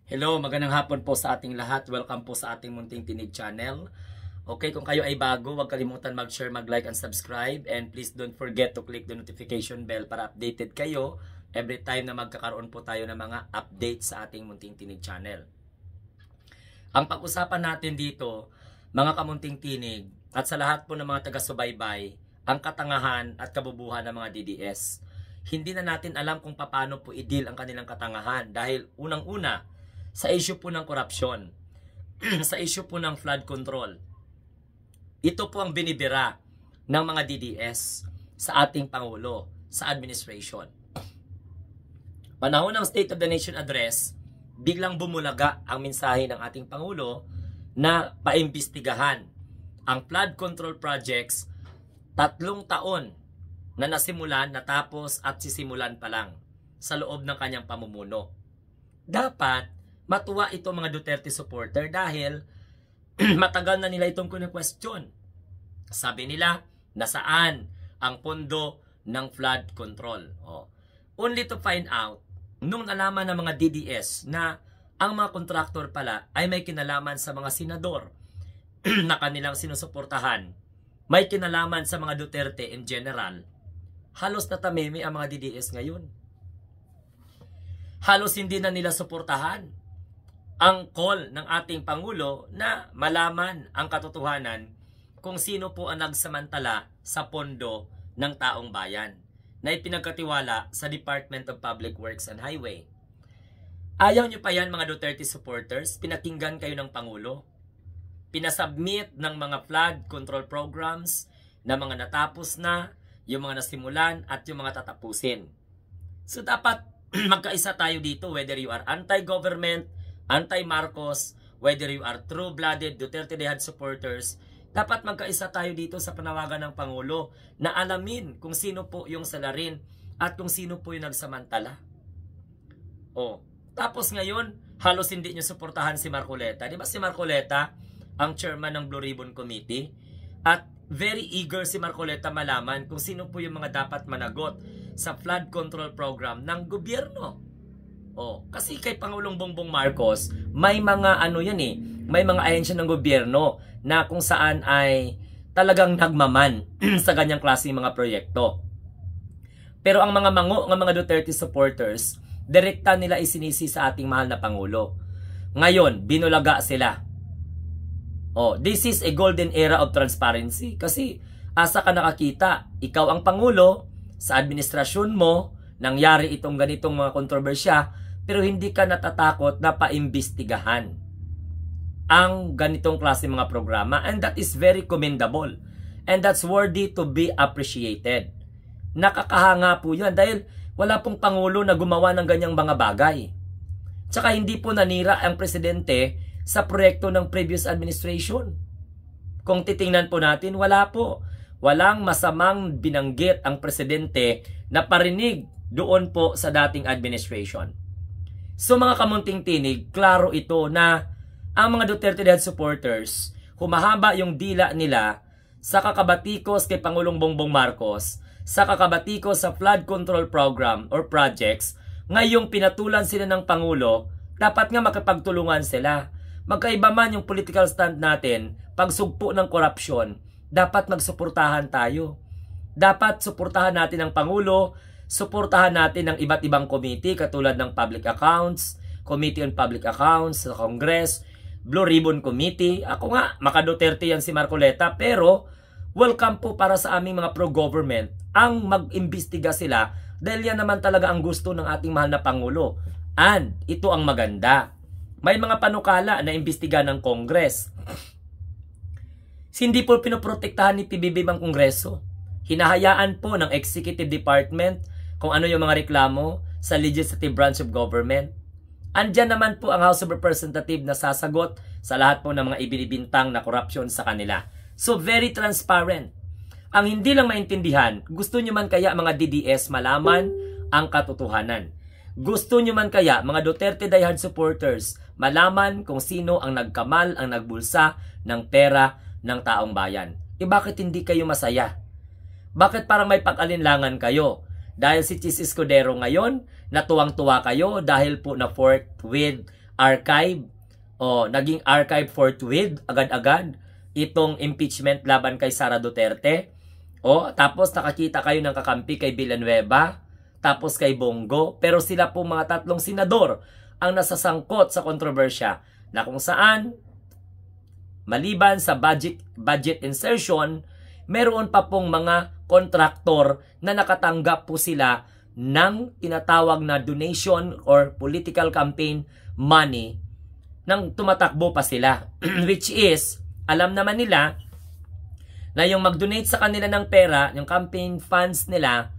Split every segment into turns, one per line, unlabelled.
Hello, magandang hapon po sa ating lahat. Welcome po sa ating Munting Tinig channel. Okay, kung kayo ay bago, huwag kalimutan mag-share, mag-like, and subscribe. And please don't forget to click the notification bell para updated kayo every time na magkakaroon po tayo ng mga update sa ating Munting Tinig channel. Ang pag-usapan natin dito, mga kamunting tinig, at sa lahat po ng mga taga-subaybay, ang katangahan at kabubuhan ng mga DDS. Hindi na natin alam kung paano po i-deal ang kanilang katangahan dahil unang-una, sa issue po ng korupsyon, sa issue po ng flood control. Ito po ang binibira ng mga DDS sa ating Pangulo, sa administration. Panahon ng State of the Nation Address, biglang bumulaga ang mensahe ng ating Pangulo na paimbestigahan ang flood control projects 3 taon na nasimulan, natapos at sisimulan pa lang sa loob ng kanyang pamumuno. Dapat matuwa ito mga Duterte supporter dahil matagal na nila itong kine-question. Sabi nila, nasaan ang pondo ng flood control? Only to find out, nung nalaman ng mga DDS na ang mga kontraktor pala ay may kinalaman sa mga senador na kanilang sinusuportahan, may kinalaman sa mga Duterte in general, halos natameme ang mga DDS ngayon. Halos hindi na nila suportahan ang call ng ating Pangulo na malaman ang katotohanan kung sino po ang nagsamantala sa pondo ng taong bayan na ipinagkatiwala sa Department of Public Works and Highway. Ayaw nyo pa yan mga Duterte supporters, pinakinggan kayo ng Pangulo. Pinasubmit ng mga flood control programs na mga natapos na, yung mga nasimulan at yung mga tatapusin. So dapat magkaisa tayo dito whether you are anti-government, anti-Marcos, whether you are true-blooded Duterte Dehad supporters, dapat magkaisa tayo dito sa panawagan ng Pangulo na alamin kung sino po yung salarin at kung sino po yung nagsamantala. Tapos ngayon, halos hindi nyo suportahan si Marcoleta. Di ba si Marcoleta, ang chairman ng Blue Ribbon Committee? At very eager si Marcoleta malaman kung sino po yung mga dapat managot sa flood control program ng gobyerno. Kasi kay Pangulong Bongbong Marcos, may mga may mga ahensya ng gobyerno na kung saan ay talagang nagmaman sa ganyang klaseng mga proyekto. Pero ang mga mga Duterte supporters, direkta nila isinisi sa ating mahal na Pangulo. Ngayon, binulaga sila. This is a golden era of transparency kasi asa ka nakakita, ikaw ang Pangulo, sa administrasyon mo, nangyari itong ganitong mga kontrobersya, pero hindi ka natatakot na paimbestigahan ang ganitong klase mga programa. And that is very commendable. And that's worthy to be appreciated. Nakakahanga po yan dahil wala pong Pangulo na gumawa ng ganyang mga bagay. Tsaka hindi po nanira ang presidente sa proyekto ng previous administration. Kung titingnan po natin, wala po. Walang masamang binanggit ang presidente na parinig doon po sa dating administration. So mga kamunting tinig, klaro ito na ang mga Duterte Dehad supporters, humahaba yung dila nila sa kakabatikos kay Pangulong Bongbong Marcos, sa kakabatikos sa flood control program or projects. Ngayong pinatulan sila ng Pangulo, dapat nga makipagtulungan sila. Magkaiba man yung political stand natin, pagsugpo ng korupsyon, dapat magsuportahan tayo. Dapat suportahan natin ang Pangulo, suportahan natin ang iba't ibang committee katulad ng Public Accounts, Committee on Public Accounts sa Congress, Blue Ribbon Committee. Ako nga, maka-Duterte yan si Marcoleta, pero welcome po para sa aming mga pro-government ang mag-imbestiga sila dahil yan naman talaga ang gusto ng ating mahal na Pangulo. And ito ang maganda. May mga panukala na imbestiga ng Congress. Hindi po pinoprotektahan ni PBBM ang Kongreso. Hinahayaan po ng Executive Department kung ano yung mga reklamo sa Legislative Branch of Government. Andyan naman po ang House of Representatives na sasagot sa lahat po ng mga ibinibintang na korupsyon sa kanila. So very transparent. Ang hindi lang maintindihan, gusto nyo man kaya mga DDS malaman ang katotohanan. Gusto nyo man kaya mga Duterte Diehard supporters malaman kung sino ang nagkamal, ang nagbulsa ng pera ng taong bayan. Bakit hindi kayo masaya? Bakit parang may pag-alinlangan kayo? Dahil si Chis Escudero ngayon, natuwang-tuwa kayo dahil po na-fork with archive. Naging archive forthwith, agad-agad, itong impeachment laban kay Sara Duterte. Tapos nakakita kayo ng kakampi kay Villanueva, tapos kay Bongo. Pero sila po mga tatlong senador ang nasasangkot sa kontrobersya na kung saan, maliban sa budget insertion, meron pa pong mga kontraktor na nakatanggap po sila ng tinatawag na donation or political campaign money nang tumatakbo pa sila. Which is, alam naman nila na yung mag-donate sa kanila ng pera, yung campaign funds nila,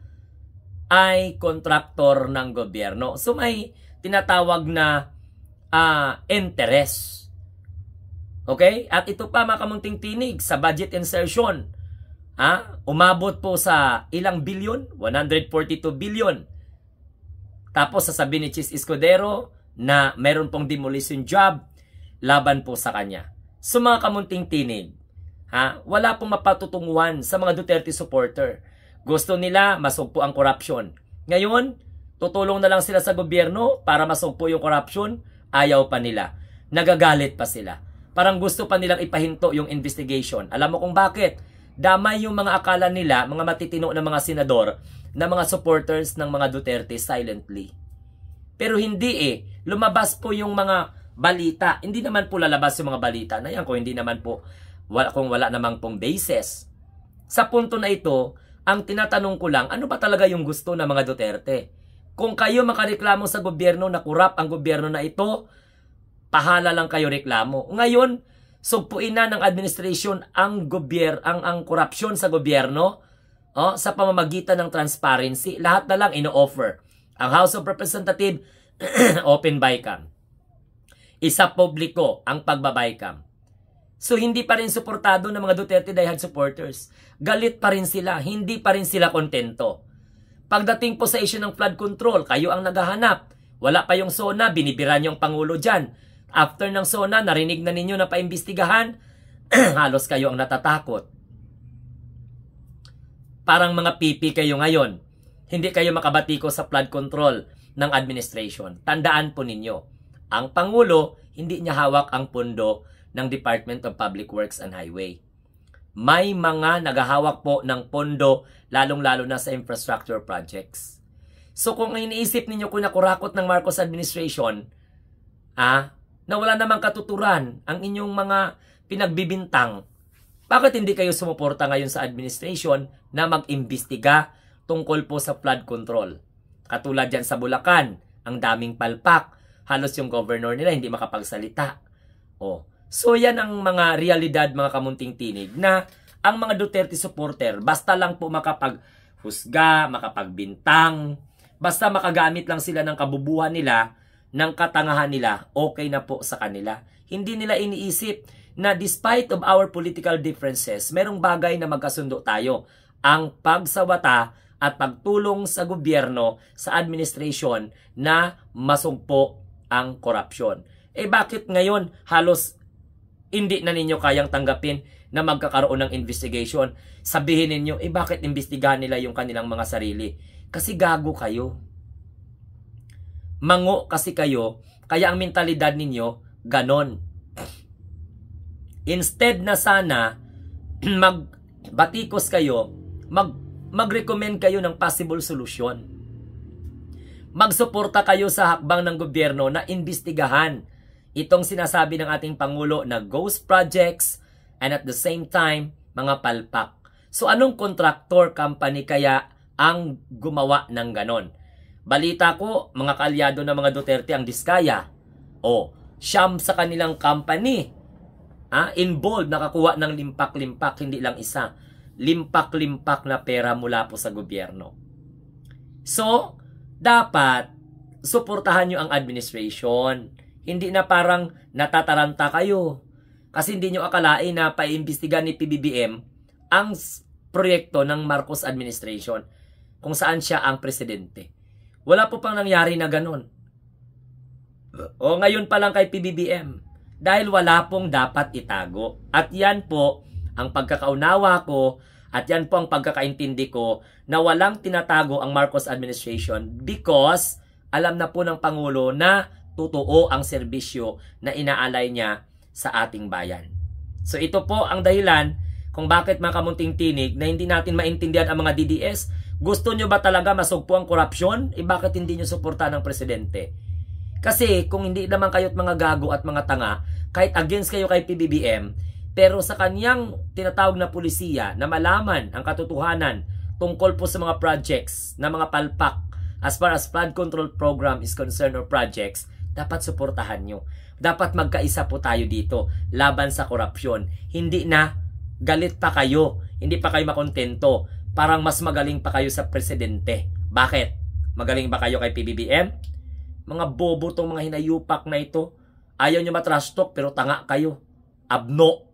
ay kontraktor ng gobyerno. So may tinatawag na interest. Okay? At ito pa mga kamunting tinig sa budget insertion. Umabot po sa ilang bilyon? 142 billion. Tapos sasabihin ni Chis Escudero na meron pong demolition job laban po sa kanya. So mga kamunting tinig, wala pong mapatutunguhan sa mga Duterte supporter. Gusto nila masugpo ang corruption. Ngayon, tutulong na lang sila sa gobyerno para masugpo yung corruption. Ayaw pa nila. Nagagalit pa sila. Parang gusto pa nilang ipahinto yung investigation. Alam mo kung bakit? Damay yung mga akala nila, mga matitino na mga senador, na mga supporters ng mga Duterte silently. Pero hindi lumabas po yung mga balita. Hindi naman po lalabas yung mga balita na yan kung hindi naman po, kung wala namang pong basis. Sa punto na ito, ang tinatanong ko lang, ano ba talaga yung gusto ng mga Duterte? Kung kayo makareklamo sa gobyerno na kurap ang gobyerno na ito, pahala lang kayo reklamo. Ngayon, sugpuin na ng administration ang korupsyon sa gobyerno sa pamamagitan ng transparency. Lahat na lang ino-offer. Ang House of Representatives, open bycam. Isa publiko ang pagbabycam. So hindi pa rin suportado ng mga Duterte diehard supporters. Galit pa rin sila, hindi pa rin sila kontento. Pagdating po sa issue ng flood control, kayo ang naghahanap. Wala pa yung SONA, binibira niyo ang Pangulo dyan. After ng SONA, narinig na ninyo na paimbestigahan, halos kayo ang natatakot. Parang mga pipi kayo ngayon. Hindi kayo makabatiko sa flood control ng administration. Tandaan po ninyo, ang Pangulo, hindi niya hawak ang pondo ng Department of Public Works and Highway. May mga naghahawak po ng pondo, lalong-lalo na sa infrastructure projects. So kung iniisip ninyo kung nakurakot ng Marcos administration, na wala namang katuturan ang inyong mga pinagbibintang, bakit hindi kayo sumuporta ngayon sa administration na mag-imbestiga tungkol po sa flood control? Katulad dyan sa Bulacan, ang daming palpak. Halos yung governor nila hindi makapagsalita. So yan ang mga realidad mga kamunting tinig na ang mga Duterte supporter, basta lang po makapaghusga, makapagbintang, basta makagamit lang sila ng kabubuhan nila, ng katangahan nila, okay na po sa kanila. Hindi nila iniisip na despite of our political differences, merong bagay na magkasundo tayo. Ang pagsawata at pagtulong sa gobyerno, sa administration na masugpo ang korupsyon. Bakit ngayon halos hindi na ninyo kayang tanggapin na magkakaroon ng investigation? Sabihin ninyo, bakit imbestigahan nila yung kanilang mga sarili? Kasi gago kayo. Mango kasi kayo, kaya ang mentalidad ninyo, ganon. Instead na sana, magbatikos kayo, mag-recommend kayo ng possible solution. Magsuporta kayo sa hakbang ng gobyerno na imbestigahan itong sinasabi ng ating Pangulo na ghost projects and at the same time, mga palpak. So anong contractor company kaya ang gumawa ng ganon? Balita ko, mga kaalyado ng mga Duterte ang Diskaya. Siyam sa kanilang company. Involved, nakakuha ng limpak-limpak, hindi lang isa. Limpak-limpak na pera mula po sa gobyerno. So, dapat suportahan nyo ang administration. Hindi na parang natataranta kayo. Kasi hindi nyo akalain na paimbestigan ni PBBM ang proyekto ng Marcos administration kung saan siya ang presidente. Wala po pang nangyari na ganun. Ngayon pa lang kay PBBM. Dahil wala pong dapat itago. At yan po ang pagkakaunawa ko at yan po ang pagkakaintindi ko na walang tinatago ang Marcos administration because alam na po ng Pangulo na totoo ang serbisyo na inaalay niya sa ating bayan. So ito po ang dahilan kung bakit mga kamunting tinig na hindi natin maintindihan ang mga DDS. Gusto nyo ba talaga masugpo ang korupsyon? Bakit hindi nyo suportahan ng presidente? Kasi kung hindi naman kayo't mga gago at mga tanga, kahit against kayo kay PBBM, pero sa kanyang tinatawag na pulisiya na malaman ang katotohanan tungkol po sa mga projects na mga palpak as far as flood control program is concerned or projects, dapat suportahan nyo. Dapat magkaisa po tayo dito laban sa korupsyon. Hindi na galit pa kayo, hindi pa kayo makontento, parang mas magaling pa kayo sa presidente. Bakit? Magaling ba kayo kay PBBM? Mga bobo tong mga hinayupak na ito. Ayaw nyo matrash talk pero tanga kayo. Abno.